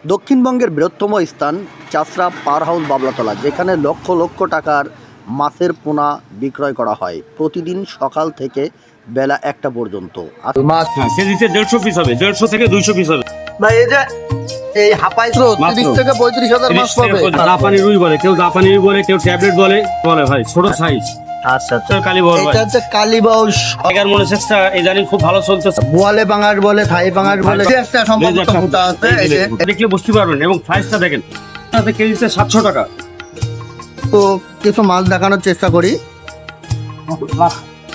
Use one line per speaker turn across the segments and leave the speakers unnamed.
দক্ষিণবঙ্গের বৃহত্তম স্থান চাষড়া পাওয়ার হাউস বাবলাতলা, যেখানে লক্ষ লক্ষ টাকার মাছের পোনা বিক্রয় করা হয় প্রতিদিন সকাল থেকে বেলা 1টা পর্যন্ত।
মাছ
কেজিতে 150 পিস হবে, 150 থেকে 200 পিস হবে।
ভাই এই যে এই হাপাই তো 30 থেকে 35,000 মাছ পাবে।
জাপানি রুই বলে, কেউ জাপানি রুই বলে, কেউ ট্যাবলেট বলে ভাই, ছোট সাইজ।
আচ্ছা আচ্ছা,
কালীবর ভাই,
এটা হচ্ছে কালীবাউস।
আগের মনে চেষ্টা এই জানি খুব ভালো চলতেছে।
বোয়ালে বাঙার বলে, থাই বাঙার বলে, একটা সম্ভবত ফুটা আছে। এই যে
দেখলে বুঝতে পারবেন, এবং প্রাইসটা দেখেন, তাতে কেজিতে 700 টাকা।
তো কিছু মাছ দেখানোর চেষ্টা করি।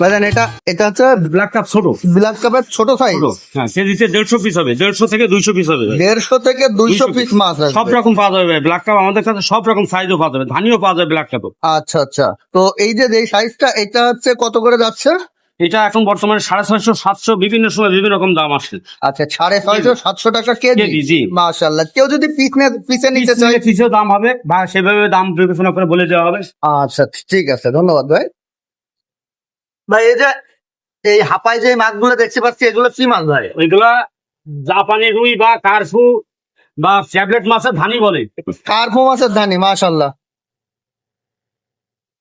ভাইজান এটা হচ্ছে
ব্ল্যাক কাপ ছোট,
ব্ল্যাক কাপের ছোট সাইজ।
হ্যাঁ, কেজিতে 150 পিস হবে, 150 থেকে 200 পিস হবে।
150 থেকে 200 পিস মাছ আছে।
সব রকম পাওয়া যাবে ব্ল্যাক কাপ, আমাদের কাছে সব রকম সাইজও পাওয়া যাবে, ধানিও পাওয়া যাবে ব্ল্যাক কাপও।
আচ্ছা আচ্ছা, তো এই যে সাইজটা, এটা হচ্ছে কত করে যাচ্ছে?
এটা এখন বর্তমানে 650, 700, বিভিন্ন সময় বিভিন্ন রকম দাম আসছে।
আচ্ছা, 650, 700 টাকা কেজি।
জি।
মাশাআল্লাহ। কেউ যদি পিসে নিতে চায়,
পিসেও দাম হবে বা সেভাবে দাম বিবেচনা করে বলে দেওয়া হবে।
আচ্ছা ঠিক আছে, ধন্যবাদ ভাই। ভাই এই যে এই হাপাই যে মাছগুলো দেখতে পাচ্ছি, এগুলো কি মাছ ভাই?
ওইগুলা জাপানি রুই বা কারফু বা ট্যাবলেট মাছের ধানি বলে।
কার্পু মাছের ধানি, মাশাআল্লাহ।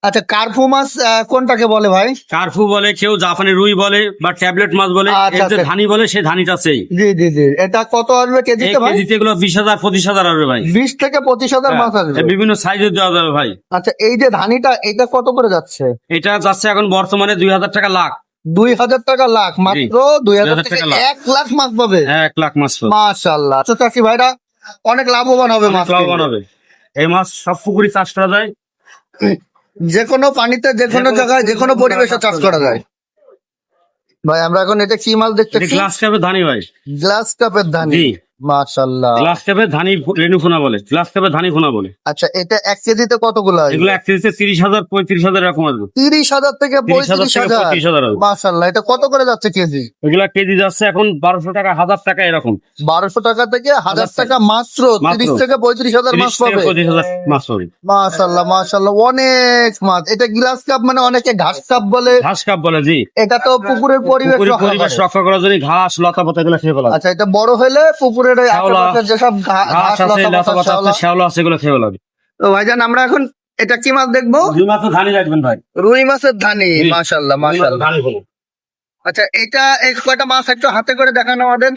আচ্ছা, কার্পু মাছ কোনটাকে বলে ভাই?
কারফু বলে, কেউ জাপানি রুই বলে বা ট্যাবলেট মাছ বলে,
আচ্ছা,
এর যে ধানি বলে সেই ধানিটা সেই।
জি জি জি, এটা কত আসবে
এই
কেজিতে ভাই?
কেজিতে এগুলো 20,000, 25,000 আসবে ভাই।
20 থেকে 25,000 মাছ আসবে।
বিভিন্ন সাইজে দেওয়া যাবে ভাই।
আচ্ছা, এই যে ধানিটা, এটা কত করে যাচ্ছে?
এটা যাচ্ছে এখন বর্তমানে 2,000 টাকা লাখ।
2,000 টাকা লাখ, মাত্র 2,000 থেকে
2,000 লাখ।
1 লাখ মাছ পাবে।
1 লাখ মাছ পাবে।
মাশাআল্লাহ। আচ্ছা চাষি ভাইরা অনেক লাভবান হবে মাছ।
লাভবান হবে। এই মাছ সব পুকুরি চাষ করা যায়,
যে কোনো পানিতে, যে কোনো জায়গায়, যে কোনো পরিবেশে চাষ করা যায়। ভাই আমরা এখন এটা কি মাছ দেখতেছি?
গ্লাস কাপের ধানি ভাই।
গ্লাস কাপের ধানি,
জি।
মাশাআল্লাহ।
গ্লাস কাপের ধানি রেনু ফোনা বলে, গ্লাস কাপের ধানি ফোনা বলে।
আচ্ছা, এটা 1 কেজিতে কতগুলো আসবে?
এগুলো 1 কেজিতে 30,000, 35,000 এরকম আসবে।
30,000 থেকে
30,000 থেকে 35,000
35,000।
আসবে।
মাশাআল্লাহ। এটা কত করে যাচ্ছে কেজি?
এগুলা কেজি যাচ্ছে এখন 1200 টাকা, 1000 টাকা এরকম।
1200 টাকা থেকে 1000 টাকা, মাত্র 30 থেকে 35,000 মাছ
30 থেকে
পাবে।
35,000 মাছ পাবে।
মাশাআল্লাহ মাশাআল্লাহ, অনেক মাছ। এটা গ্লাস কাপ মানে অনেকে ঘাস কাপ বলে।
ঘাস কাপ বলে, জি।
এটা তো পুকুরের পরিবেশ
পুকুরের
রক্ষা
পরিবেশ
করে।
রক্ষা করার জন্য ঘাস লতা পাতা এগুলো খেয়ে ফেলা।
আচ্ছা, এটা বড় হলে পুকুরের ওই
শ্যাওলা,
আশেপাশে যেসব
ঘাস আছে, লতা পাতা আছে, শ্যাওলা আছে, এগুলো খেয়ে ফেলা।
তো ভাইজান আমরা এখন এটা কি মাছ দেখবো?
রুই মাছ তো ধানি রাখবেন ভাই।
রুই মাছের ধানি,
জি।
মাশাআল্লাহ
রুই মাছের
মাশাআল্লাহ।
ধানি বলে।
আচ্ছা, এটা এই কয়টা মাছ একটু হাতে করে দেখানো আমাদের।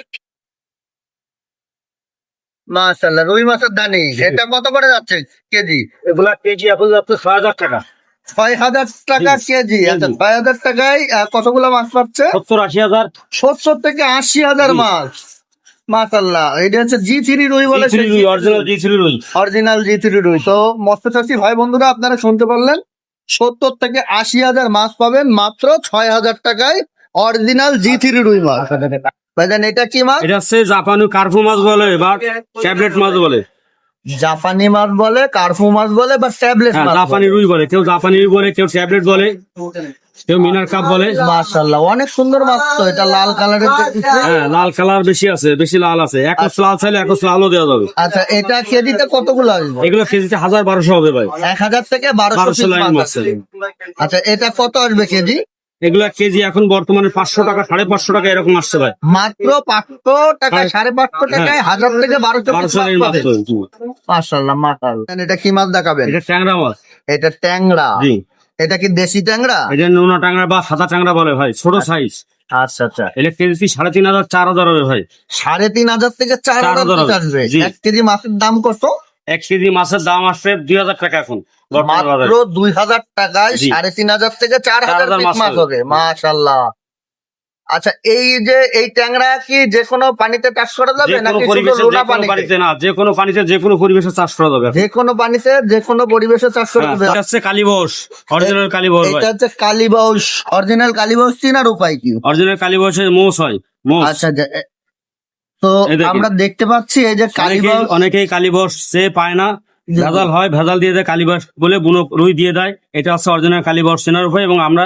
মাশাআল্লাহ, রুই মাছের ধানি। এটা কত করে যাচ্ছে কেজি?
এগুলা কেজি এখন যাচ্ছে 6,000 টাকা।
6,000 টাকা কেজি। আচ্ছা, 6,000 টাকায় কতগুলো মাছ পাচ্ছে?
70-80,000।
70 থেকে 80,000 মাছ। মাশাআল্লাহ। এটা হচ্ছে G3 রুই বলে,
অরিজিনাল জি3 রুই।
অরিজিনাল G3 রুই। তো মৎস্য চাষী ভাই বন্ধুরা, আপনারা শুনতে পারলেন, 70 থেকে 80,000 মাছ পাবেন মাত্র 6,000 টাকায়, অরিজিনাল G3 রুই মাছ। ভাইজান এটা কি মাছ?
এটা হচ্ছে জাপানি কার্ফু মাছ বলে বা ট্যাবলেট মাছ বলে।
জাপানি মাছ বলে, কার্পু মাছ বলে, বা ট্যাবলেট
হ্যাঁ,
মাছ
জাপানি রুই বলে, কেউ জাপানি রুই বলে, কেউ ট্যাবলেট বলে, কেউ মিনার কাপ বলে।
মাশাআল্লাহ, অনেক সুন্দর মাছ। তো এটা লাল কালারের দেখতেছি।
হ্যাঁ, লাল কালার বেশি আছে, বেশি লাল আছে। এক লাল চাইলে এক লালও দেওয়া যাবে।
আচ্ছা, এটা কেজিতে কতগুলো আসবে?
এগুলো কেজিতে 1,000-1,200 হবে ভাই।
1,000 থেকে 1,200
1200
পিস
লাইন
মাছ
মাছ
আছে। আচ্ছা, এটা কত আসবে কেজি?
এগুলা কেজি এখন বর্তমানে 500 টাকা, 550 টাকা এরকম আসছে ভাই।
মাত্র 500 টাকায়, 550 টাকায় 1,000 থেকে 1,200 পিস
1200
মাছ
লাইন মাছ
পাবে।
তো।
মাশাআল্লাহ মাশাআল্লাহ। এটা কি মাছ দেখাবেন?
এটা ট্যাংরা মাছ।
এটা ট্যাংরা।
জি।
এটা কি দেশি ট্যাংরা?
এটা নোনা ট্যাংরা বা সাদা ট্যাংরা বলে ভাই, ছোট সাইজ।
আচ্ছা আচ্ছা,
এটা কেজি 3,500, 4,000 হবে ভাই।
3,500 থেকে 4,000 পিস আসবে।
জি।
1 কেজি মাছের দাম কত?
1 কেজি মাছের দাম আসছে 2,000 টাকা এখন বর্তমান বাজারে।
মাত্র 2,000 টাকায়
জি।
3,500 থেকে 4,000
4,000
পিস
মাছ
মাছ
হবে।
হবে। মাশাআল্লাহ। আচ্ছা, এই যে এই ট্যাংরা কি যে কোনো পানিতে চাষ করা যাবে
যে কোনো
নাকি শুধু
পরিবেশে,
লোনা
যে কোনো
পানিতে?
পানিতে না, যে কোনো পানিতে, যে কোনো পরিবেশে চাষ করা যাবে।
যে কোনো পানিতে, যে কোনো পরিবেশে চাষ করা
হ্যাঁ,
যাবে।
এটা হচ্ছে কালীবস, অরিজিনাল কালীবস ভাই।
এটা হচ্ছে কালীবাউস, অরিজিনাল কালীবাউস। চিনার উপায় কি?
অরিজিনাল কালীবসের মোষ হয়, মোষ।
আচ্ছা, তো
এই দেখেন।
আমরা দেখতে পাচ্ছি এই যে কালীবাউস।
অনেকেই কালীবস সে পায় না, ভেজাল হয়, ভেজাল দিয়ে দেয়, কালীবস বলে বুনো রুই দিয়ে দেয়। এটা হচ্ছে অরিজিনাল কালীবস চেনার উপায়, এবং আমরা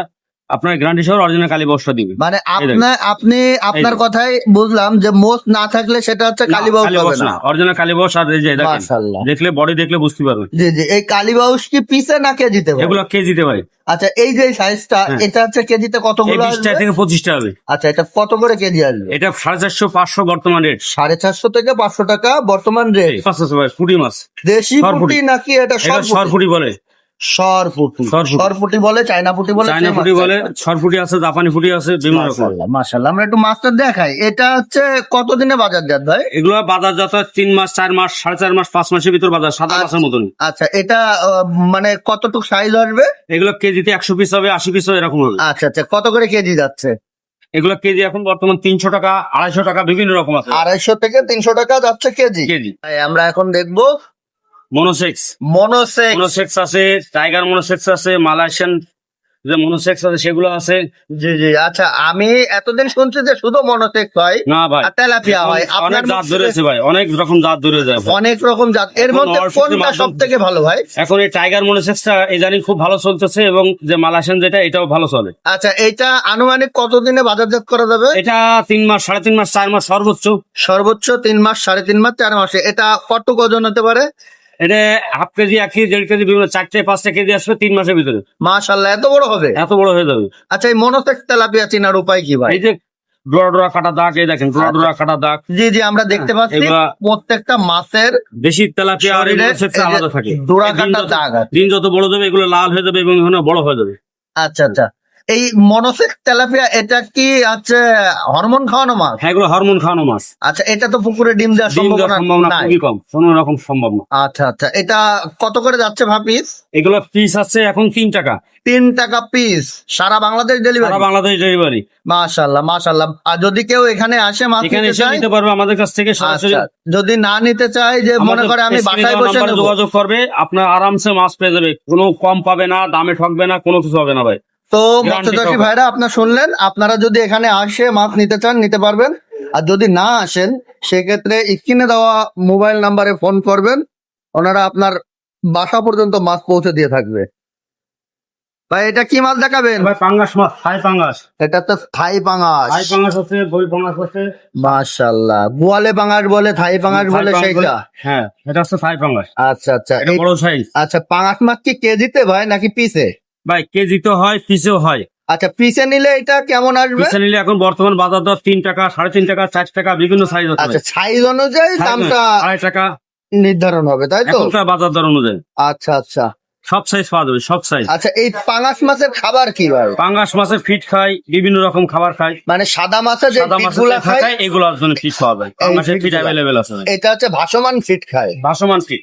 আপনার গ্যারান্টি সহ অরিজিনাল কালীবাউসটা দিবে।
মানে
দেখুন।
আপনি আপনার
এই যে।
কথাই বুঝলাম যে মোষ না থাকলে সেটা হচ্ছে কালীবাউস হবে না।
অরিজিনাল কালীবাউস। আর এই যে দেখেন,
মাশাআল্লাহ।
দেখলে বডি দেখলে বুঝতে পারবেন।
জি জি, এই কালীবাউস কি পিসে না কেজিতে ভাই?
এগুলো কেজিতে ভাই।
আচ্ছা, এই যে সাইজটা
হ্যাঁ।
এটা হচ্ছে কেজিতে
এই
কতগুলো
20
আসবে?
থেকে 25টা হবে।
আচ্ছা, এটা কত করে কেজি আসবে?
এটা 450 500 বর্তমান রেট।
450 থেকে 500 টাকা বর্তমান রেট।
500 ভাই, পুঁটি মাছ।
দেশি
সরপুঁটি।
পুঁটি নাকি এটা
এটা সরপুঁটি বলে।
সরপুঁটি?
সরপুঁটি।
সরপুঁটি বলে, চায়না পুঁটি বলে,
চায়না
same
পুঁটি
আছে।
বলে, সরপুঁটি আছে, জাপানি পুঁটি আছে, বিভিন্ন রকম।
মাশাআল্লাহ মাশাআল্লাহ। আমরা একটু মাছটা দেখাই। এটা হচ্ছে কতদিনে বাজার জাত ভাই?
এগুলো বাজার যত 3 মাস 4 মাস 4.5 মাস 5 মাসের ভিতর বাজার, সাদা মাছের মতন।
আচ্ছা, এটা মানে কতটুকু সাইজ আসবে?
এগুলো কেজিতে 100 পিস হবে, 80 পিস হবে, এরকম হবে।
আচ্ছা আচ্ছা, কত করে কেজি যাচ্ছে?
এগুলো কেজি এখন বর্তমান 300 টাকা, 250 টাকা, বিভিন্ন রকম আছে
250 থেকে 300 টাকা যাচ্ছে কেজি।
কেজি।
ভাই, আমরা এখন দেখবো
মনোসেক্স।
মনোসেক্স।
মনোসেক্স আছে, টাইগার মনোসেক্স আছে, মালয়েশিয়ান যে মনোসেক্স আছে সেগুলো আছে।
জি জি, আচ্ছা, আমি এতদিন শুনছি যে শুধু মনোসেক্স হয়
না ভাই,
আর তেলাপিয়া হয়।
অনেক
আপনার
জাত
মুখ
ধরেছে
থেকে
ভাই, অনেক রকম জাত ধরে যায় ভাই।
অনেক রকম জাত, এর
এখন
মধ্যে
অর্থনীতির
কোনটা
মাধ্যম-
সব থেকে ভালো ভাই?
এখন এই টাইগার মনোসেক্সটা এই জানি খুব ভালো চলতেছে, এবং যে মালয়েশিয়ান যেটা এটাও ভালো চলে।
আচ্ছা, এটা আনুমানিক কতদিনে বাজারজাত করা যাবে?
এটা 3 মাস 3.5 মাস 4 মাস সর্বোচ্চ।
সর্বোচ্চ 3 মাস, 3.5 মাস, 4 মাসে। এটা কত ওজন হতে পারে?
এটা হাফ কেজি, 1 কেজি, 1.5 কেজি, বিভিন্ন 4-5টা কেজি আসবে 3 মাসের ভিতরে।
মাশাআল্লাহ, এত বড় হবে?
এত বড় হয়ে যাবে।
আচ্ছা, এই মনোসেক্স তেলাপিয়া চেনার উপায় কি ভাই?
এই যে ডোরা ডোরা কাটা দাগ, এই দেখেন ডোরা ডোরা কাটা দাগ।
জি জি, আমরা দেখতে পাচ্ছি
এগুলা-
প্রত্যেকটা মাছের
দেশি তেলাপিয়া আর
শরীরে
মনোসেক্স
এই যে
আলাদা থাকে।
ডোরা
এই দিন
কাটা
যত-
দাগ আছে।
দিন যত বড় যাবে এগুলো লাল হয়ে যাবে এবং এখানে বড় হয়ে যাবে।
আচ্ছা আচ্ছা, এই মনোসেক্স তেলাপিয়া এটা কি আছে হরমোন খাওয়ানো মাছ?
হ্যাঁ, এগুলো হরমোন খাওয়ানো মাছ।
আচ্ছা, এটা তো পুকুরে ডিম দেওয়ার
ডিম দেওয়ার
সম্ভাবনা
সম্ভাবনা
নাই।
খুবই কম, কোনো রকম সম্ভব না।
আচ্ছা আচ্ছা, এটা কত করে যাচ্ছে ভাপিস?
এগুলো পিস আছে এখন 3 টাকা,
3 টাকা পিস, সারা বাংলাদেশ
সারা
ডেলিভারি?
বাংলাদেশ ডেলিভারি।
মাশাআল্লাহ মাশাআল্লাহ। আর যদি কেউ এখানে আসে মাছ
এখানে
নিতে
এসে
চায়?
নিতে পারবে আমাদের কাছ থেকে সরাসরি।
আচ্ছা, যদি না নিতে চায়, যে মনে
আমাদের
করে আমি
স্ক্রিনে
বাসায়
দেওয়া
বসে
নাম্বারে
নেবো,
যোগাযোগ করবে, আপনার আরামসে মাছ পেয়ে যাবে, কোনো কম পাবে না, দামে ঠকবে না, কোনো কিছু হবে না ভাই।
তো
Guarantee
মৎস্যচাষী
cover।
ভাইরা, আপনার শুনলেন, আপনারা যদি এখানে আসে মাছ নিতে চান নিতে পারবেন। আর যদি না আসেন, সেক্ষেত্রে স্ক্রিনে দেওয়া মোবাইল নাম্বারে ফোন করবেন, ওনারা আপনার বাসা পর্যন্ত মাছ পৌঁছে দিয়ে থাকবে। ভাই, এটা কি মাছ দেখাবেন?
ভাই পাঙ্গাস মাছ, থাই পাঙ্গাস।
এটা তো থাই পাঙাশ।
থাই পাঙ্গাস আছে, বই পাঙ্গাস আছে।
মাশাআল্লাহ, গোয়ালে পাঙাশ বলে, থাই পাঙাশ
থাই
বলে
পাঙ্গাস
সেইটা?
হ্যাঁ, এটা হচ্ছে থাই পাঙ্গাস।
আচ্ছা আচ্ছা,
এটা বড় সাইজ।
আচ্ছা, পাঙাশ মাছ কি কেজিতে ভাই নাকি পিসে?
ভাই কেজি তো হয়, পিসেও হয়।
আচ্ছা, পিসে নিলে এটা কেমন আসবে?
পিসে নিলে এখন বর্তমান বাজার দর 3 টাকা, 3.5 টাকা, 4 টাকা, বিভিন্ন সাইজ আছে।
আচ্ছা, সাইজ অনুযায়ী দামটা
2.5 টাকা
নির্ধারণ হবে, তাই তো?
এখনকার বাজার দর অনুযায়ী
আচ্ছা আচ্ছা
সব সাইজ পাওয়া যাবে, সব সাইজ।
আচ্ছা, এই পাঙাশ মাছের খাবার কি ভাই?
পাঙ্গাস মাছের ফিট খাই, বিভিন্ন রকম খাবার খাই।
মানে সাদা মাছের যে
সাদা মাছের
পিসগুলা খায়,
খাই, এগুলোর জন্য ফিট পাওয়া যায়। পাঙ্গাসের ফিট
ফিটগুলা।
অ্যাভেলেবেল আছে ভাই।
এটা হচ্ছে ভাসমান ফিট খায়।
ভাসমান ফিট।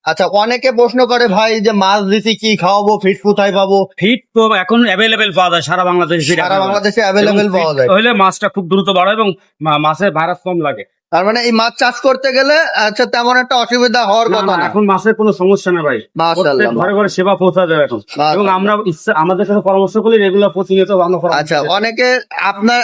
আচ্ছা, অনেকে প্রশ্ন করে ভাই যে মাছ দিছি কি খাওয়াবো, ফিট কোথায় পাবো?
ফিট তো এখন অ্যাভেলেবেল পাওয়া যায় সারা বাংলাদেশে। ফিট
সারা
available।
বাংলাদেশে অ্যাভেলেবেল
এবং
পাওয়া
fit
যায়।
হলে মাছটা খুব দ্রুত বাড়ে এবং মাছের ভাইরাস কম লাগে।
তার মানে এই মাছ চাষ করতে গেলে আচ্ছা তেমন একটা অসুবিধা হওয়ার
না,
কথা
না,
না।
এখন মাছের কোনো সমস্যা নেই ভাই।
মাশাআল্লাহ।
প্রত্যেক ঘরে ঘরে সেবা পৌঁছা যায় এখন।
মাশাআল্লাহ।
এবং আমরা আমাদের কাছে পরামর্শ করি, রেগুলার প্রতিনিয়ত ভালো পরামর্শ
আচ্ছা,
দিই।
অনেকে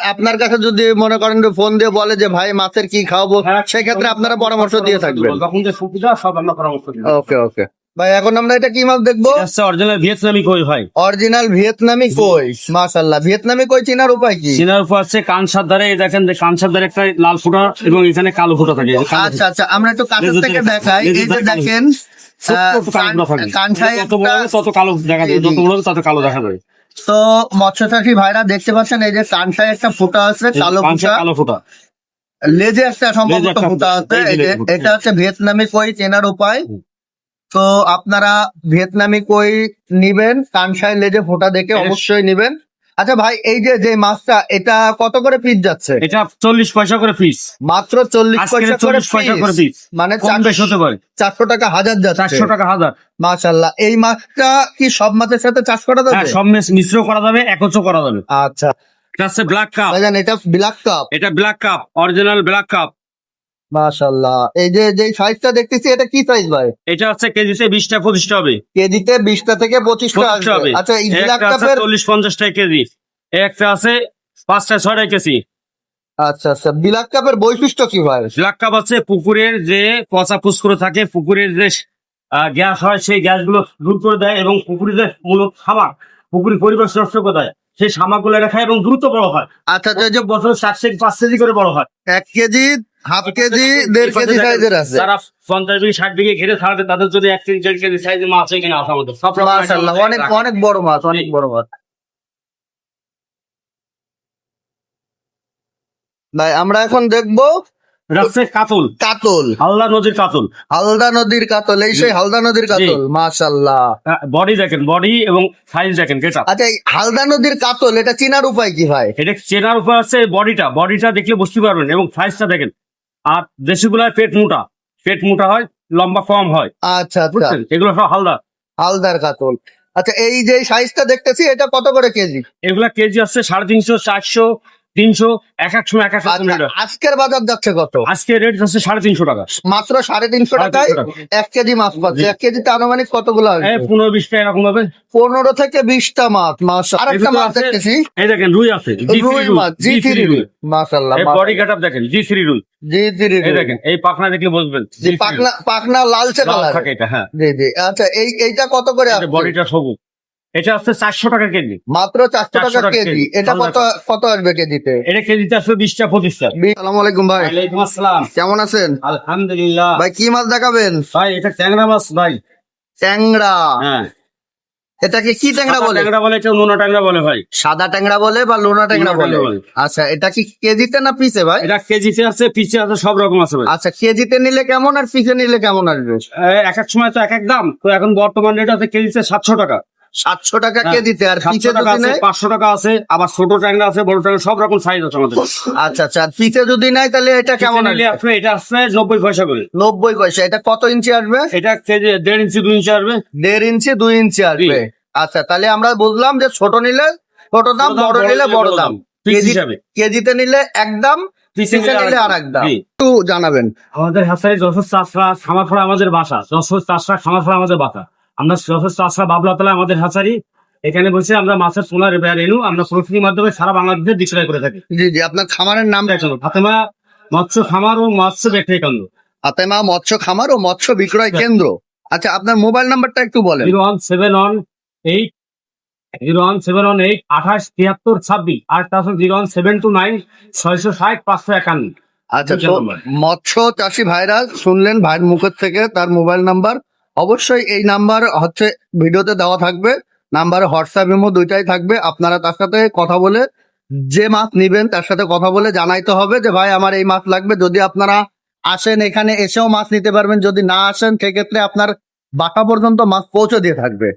আপনার কাছে যদি মনে করেন যে ফোন দিয়ে বলে যে ভাই মাছের কি খাওয়াবো,
হ্যাঁ,
সেক্ষেত্রে আপনারা পরামর্শ দিয়ে থাকবেন।
যখন যে সুবিধা সব আমরা পরামর্শ দিই।
ওকে ওকে ভাই, এখন আমরা এটা কি মাছ দেখবো?
এটা হচ্ছে অরিজিনাল ভিয়েতনামি কই ভাই।
অরিজিনাল ভিয়েতনামি কই। মাশাআল্লাহ, ভিয়েতনামি কই চেনার উপায় কি?
চিনার উপর আছে কানসার ধারে, এই দেখেন যে কানসার ধারে একটা লাল ফোঁটা এবং এখানে কালো ফোঁটা থাকে। এই যে কালো
আচ্ছা আচ্ছা, আমরা একটু কাছের
লেজের
থেকে
থেকে-
দেখাই। এই
লেজের
যে
থেকে
দেখেন,
ছোট্ট একটু কালো ফোঁটা থাকে।
কানসায়
যত বড় হবে তত কালো দেখা যায়,
এই যে-
যত বড় হবে তত কালো দেখা যায়।
তো মৎস্যচাষী ভাইরা দেখতে পাচ্ছেন, এই যে কানসায় একটা ফোঁটা আছে, কালো
কানসার
ফোঁটা,
কালো ফোঁটা।
লেজে একটা সম্ভবত
লেজে একটা
ফোঁটা আছে।
এই যে লেজে ফোঁটা।
এটা হচ্ছে ভিয়েতনামি কই চেনার উপায়।
হুম।
তো আপনারা ভিয়েতনামি কই নিবেন, কানসায় লেজে ফোঁটা দেখে
এটা-
অবশ্যই নিবেন। আচ্ছা ভাই, এই যে মাছটা, এটা কত করে পিস যাচ্ছে?
এটা 40 পয়সা করে পিস।
মাত্র 40
আজকে
পয়সা করে
40 পয়সা করে
পিস,
পিস।
মানে
কম বেশ হতে পারে।
400 টাকা হাজার যাচ্ছে।
400 টাকা হাজার।
মাশাআল্লাহ, এই মাছটা কি সব মাছের সাথে চাষ করা
হ্যাঁ,
যাবে?
সব মিশ্র করা যাবে, একত্র করা যাবে।
আচ্ছা
এটা হচ্ছে ব্ল্যাক কাপ।
ভাইজান, এটা ব্ল্যাক কাপ।
এটা black cup, original black cup.
মাশাআল্লাহ, এই যে সাইজটা দেখতেছি, এটা কি সাইজ ভাই?
এটা হচ্ছে কেজিতে 20টা 25টা হবে।
কেজিতে 20টা থেকে 25টা
25টা
আসবে।
হবে।
আচ্ছা, এই ব্ল্যাক
একটা আছে
কাপের
40-50 টাকা কেজি। একটা আছে 5-6 কেজি।
আচ্ছা আচ্ছা, ব্ল্যাক কাপের বৈশিষ্ট্য কি ভাই?
ব্ল্যাক কাপ আছে পুকুরের যে পচা পুষ্কর থাকে, পুকুরের যে গ্যাস হয়, সেই গ্যাস গুলো দূর করে দেয় এবং পুকুরের যে মূল খাবার, পুকুরের পরিবেশ নষ্ট করে দেয়, সেই শামাকগুলো এটা খায় এবং দ্রুত বড় হয়।
আচ্ছা তো এই যে
বছর 4 কেজি 5 কেজি করে বড় হয়।
1 কেজি, হাফ কেজি, 1.5 কেজি সাইজের আছে।
যারা 50 বিঘে 60 বিঘে ঘিরে ছাড়বে তাদের যদি 1 কেজি 1.5 কেজি সাইজের মাছ এখানে আসা আমাদের সব রকম
মাশাআল্লাহ, অনেক অনেক বড় মাছ, অনেক বড় মাছ। ভাই আমরা এখন দেখবো
এটা হচ্ছে কাতল,
কাতল,
হালদা নদীর কাতল।
হালদা নদীর কাতল, এই সেই হালদা নদীর কাতল, মাশাআল্লাহ।
বডি দেখেন, বডি এবং সাইজ দেখেন কেটা।
আচ্ছা এই হালদা নদীর কাতল এটা চিনার উপায় কি ভাই?
এটা চেনার উপর আছে বডিটা দেখলে বুঝতে পারবেন এবং সাইজটা দেখেন। আর দেশিগুলার পেট মোটা হয়, লম্বা কম হয়,
আচ্ছা আচ্ছা,
বুঝছেন? এগুলো সব হালদা।
হালদার কাতল। আচ্ছা এই যে সাইজটা দেখতেছি এটা কত করে কেজি?
এগুলা কেজি আছে 350, 400, 300, এক এক সময় এক এক রকম রেট।
আচ্ছা, আজকের বাজার যাচ্ছে কত?
আজকে রেট হচ্ছে 350 টাকা।
মাত্র 350 টাকায়
350
1 কেজি মাছ পাচ্ছে। 1 কেজিতে আনুমানিক কতগুলো আসবে?
15-20 টাকা এরকম হবে।
15 থেকে 20টা মাছ। মাশাআল্লাহ, আরেকটা
এগুলো
মাছ
আছে,
দেখতেছি,
এই দেখেন রুই আছে,
রুই মাছ, জি3 রুই, মাশাআল্লাহ।
এই বডি কাটআপ দেখেন, জি3 রুই।
জি3
এই
রুই,
দেখেন এই পাখনা দেখলে বুঝবেন
জি পাকনা, পাকনা লালচে
লাল
কালার
থাকে এটা। হ্যাঁ,
জি জি। আচ্ছা এইটা কত করে আসছে?
বডিটা সবুজ। এটা হচ্ছে 400 টাকা কেজি।
মাত্র 400 টাকা
400 টাকা
কেজি।
কেজি।
এটা
ভালো
কত কত আসবে কেজিতে?
এটা কেজিতে আসবে 20-25 টাকা।
আসসালামু আলাইকুম ভাই,
ওয়ালাইকুম আসসালাম।
কেমন আছেন
আলহামদুলিল্লাহ।
ভাই? কি মাছ দেখাবেন?
ভাই এটা ট্যাংরা মাছ ভাই।
ট্যাংরা।
হ্যাঁ,
এটাকে কি ট্যাংরা বলে?
ট্যাংরা বলে, কেউ নোনা ট্যাংরা বলে ভাই।
সাদা ট্যাংরা বলে বা লোনা ট্যাংরা
লোনা
বলে?
ট্যাংরা বলে।
আচ্ছা এটা কি কেজিতে না পিসে ভাই?
এটা কেজিতে আছে, পিচে আছে, সব রকম আছে ভাই।
আচ্ছা কেজিতে নিলে কেমন আর পিসে নিলে কেমন আসবে?
এক এক সময় তো এক এক দাম। তো এখন বর্তমান রেট আছে কেজিতে 700 টাকা।
700 টাকা
হ্যাঁ,
কেজিতে। আর
700
পিসে
টাকা
যদি
আছে,
নেয়?
500 টাকা আছে, আবার ছোট ট্যাংরা আছে, বড় ট্যাংরা, সব রকম সাইজ আছে আমাদের।
আচ্ছা আচ্ছা, আর পিসে যদি নেয় তাহলে এটা কেমন
নিলে
আসবে?
আপনি এটা আসছে 90 পয়সা করে।
90 পয়সা। এটা কত ইঞ্চি আসবে?
এটা কেজি 1.5 ইঞ্চি 2 ইঞ্চি আসবে।
1.5 ইঞ্চি 2 ইঞ্চি আসবে। আচ্ছা তাহলে আমরা বুঝলাম যে ছোট নিলে ছোট দাম, বড় নিলে বড় দাম।
পিস
কেজি
হিসাবে।
কেজিতে নিলে এক দাম,
পিসে
পিসে নিলে আর এক দাম।
জি।
একটু জানাবেন।
আমাদের হাসারি যশোর চাষরা খামারপাড়া আমাদের বাসা। যশোর চাষরা খামারপাড়া আমাদের বাসা। আমরা যশোর চাষরা বাবলাতলা আমাদের হাসারি। এখানে বসে আমরা মাছের সোনা রেনু আমরা প্রকৃতির মাধ্যমে সারা বাংলাদেশে বিক্রয় করে থাকি।
জি জি, আপনার খামারের নাম?
দেখুন, ফাতেমা মৎস্য খামার ও মৎস্য ব্যবসায়ী কেন্দ্র।
ফাতেমা মৎস্য খামার ও মৎস্য বিক্রয় কেন্দ্র। আচ্ছা আপনার মোবাইল নাম্বারটা একটু বলেন।
01718 01718 28 73 26 আর তারপর 01729 660 551।
আচ্ছা তো মৎস্য চাষী ভাইরা শুনলেন ভাইয়ের মুখের থেকে, তার মোবাইল নাম্বার। অবশ্যই এই নাম্বার হচ্ছে ভিডিওতে দেওয়া থাকবে। নাম্বারে হোয়াটসঅ্যাপ ইমো দুইটাই থাকবে। আপনারা তার সাথে কথা বলে, যে মাছ নিবেন তার সাথে কথা বলে জানাইতে হবে যে ভাই আমার এই মাছ লাগবে। যদি আপনারা আসেন এখানে এসেও মাছ নিতে পারবেন, যদি না আসেন সেক্ষেত্রে আপনার বাসা পর্যন্ত মাছ পৌঁছে দিয়ে থাকবে।